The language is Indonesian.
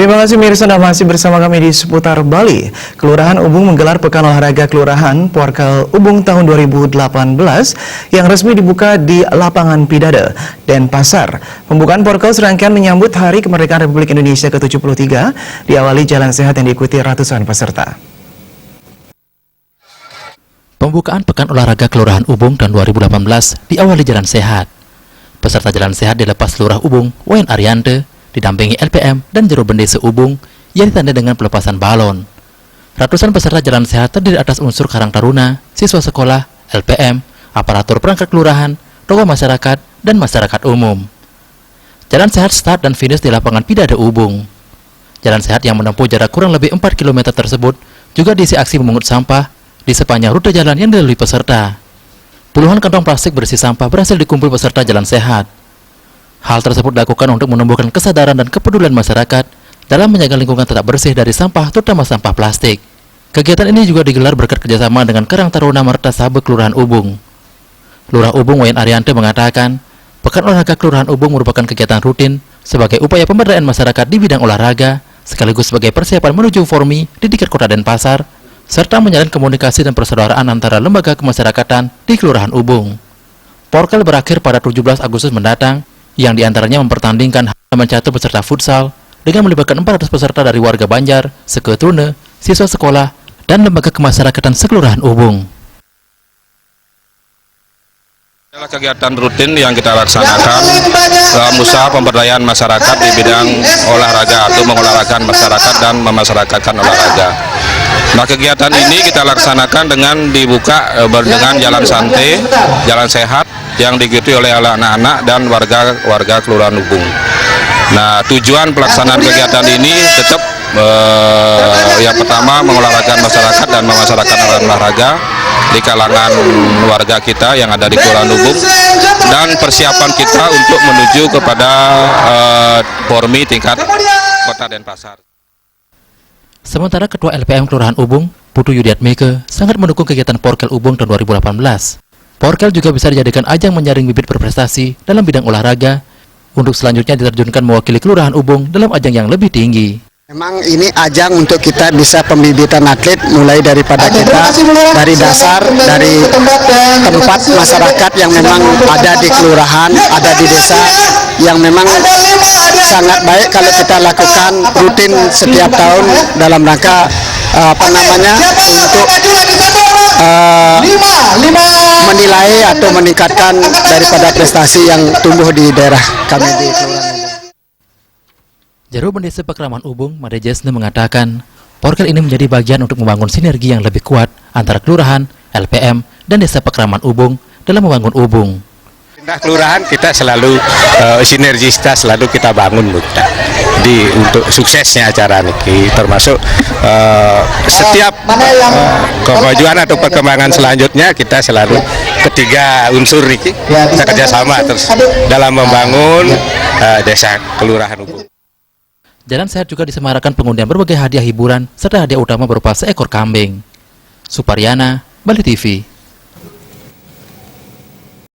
Terima kasih Mirsa, Anda masih bersama kami di Seputar Bali. Kelurahan Ubung menggelar Pekan Olahraga Kelurahan Porkel Ubung tahun 2018 yang resmi dibuka di Lapangan Pidada, Denpasar. Pembukaan Porkel serangkaian menyambut Hari Kemerdekaan Republik Indonesia ke-73 diawali jalan sehat yang diikuti ratusan peserta. Pembukaan Pekan Olahraga Kelurahan Ubung tahun 2018 diawali jalan sehat. Peserta jalan sehat dilepas Lurah Ubung, Wayan Ariante, didampingi LPM dan Juru Bende se-Ubung yang ditandai dengan pelepasan balon. Ratusan peserta jalan sehat terdiri atas unsur Karang Taruna, siswa sekolah, LPM, aparatur perangkat kelurahan, tokoh masyarakat, dan masyarakat umum. Jalan sehat start dan finish di Lapangan Pidada Ubung. Jalan sehat yang menempuh jarak kurang lebih 4 km tersebut juga diisi aksi memungut sampah di sepanjang rute jalan yang dilalui peserta. Puluhan kantong plastik berisi sampah berhasil dikumpul peserta jalan sehat. Hal tersebut dilakukan untuk menumbuhkan kesadaran dan kepedulian masyarakat dalam menjaga lingkungan tetap bersih dari sampah, terutama sampah plastik. Kegiatan ini juga digelar berkat kerjasama dengan Karang Taruna Marta Sabe Kelurahan Ubung. Lurah Ubung Wayan Ariante mengatakan, Pekan Olahraga Kelurahan Ubung merupakan kegiatan rutin sebagai upaya pemberdayaan masyarakat di bidang olahraga, sekaligus sebagai persiapan menuju Formi di tingkat Kota Denpasar, serta menjalin komunikasi dan persaudaraan antara lembaga kemasyarakatan di Kelurahan Ubung. Porkel berakhir pada 17 Agustus mendatang, yang diantaranya mempertandingkan halaman catur peserta futsal dengan melibatkan 400 peserta dari warga Banjar, Seketrune, siswa sekolah, dan lembaga kemasyarakatan sekelurahan Ubung. Adalah kegiatan rutin yang kita laksanakan dalam usaha pemberdayaan masyarakat di bidang olahraga atau mengolahragakan masyarakat dan memasyarakatkan olahraga. Nah, kegiatan ini kita laksanakan dengan dibuka dengan jalan santai, jalan sehat yang diikuti oleh anak-anak dan warga Kelurahan Ubung. Nah, tujuan pelaksanaan kegiatan ini tetap yang pertama mengolahragakan masyarakat dan memasyarakatkan olahraga di kalangan warga kita yang ada di Kelurahan Ubung, dan persiapan kita untuk menuju kepada Formi tingkat Kota Denpasar. Sementara Ketua LPM Kelurahan Ubung, Putu Yudiatmeke, sangat mendukung kegiatan Porkel Ubung tahun 2018. Porkel juga bisa dijadikan ajang menyaring bibit berprestasi dalam bidang olahraga untuk selanjutnya diterjunkan mewakili Kelurahan Ubung dalam ajang yang lebih tinggi. Memang ini ajang untuk kita bisa pembibitan atlet mulai daripada kita dari dasar, dari tempat masyarakat yang memang ada di kelurahan, ada di desa, yang memang sangat baik kalau kita lakukan rutin setiap tahun dalam rangka untuk menilai atau meningkatkan daripada prestasi yang tumbuh di daerah kami di Kelurahan Ubung. Juru Bende Pekraman Ubung, Made Jesne mengatakan, Porkel ini menjadi bagian untuk membangun sinergi yang lebih kuat antara kelurahan, LPM, dan Desa Pekraman Ubung dalam membangun Ubung. Nah, kelurahan kita selalu sinergistas selalu kita bangun untuk suksesnya acara ini, termasuk setiap kemajuan atau perkembangan selanjutnya kita selalu ketiga unsur ini kita kerjasama terus dalam membangun desa Kelurahan Ubung. Jalan sehat juga disemarakan pengundian berbagai hadiah hiburan serta hadiah utama berupa seekor kambing. Suparyana, Bali TV.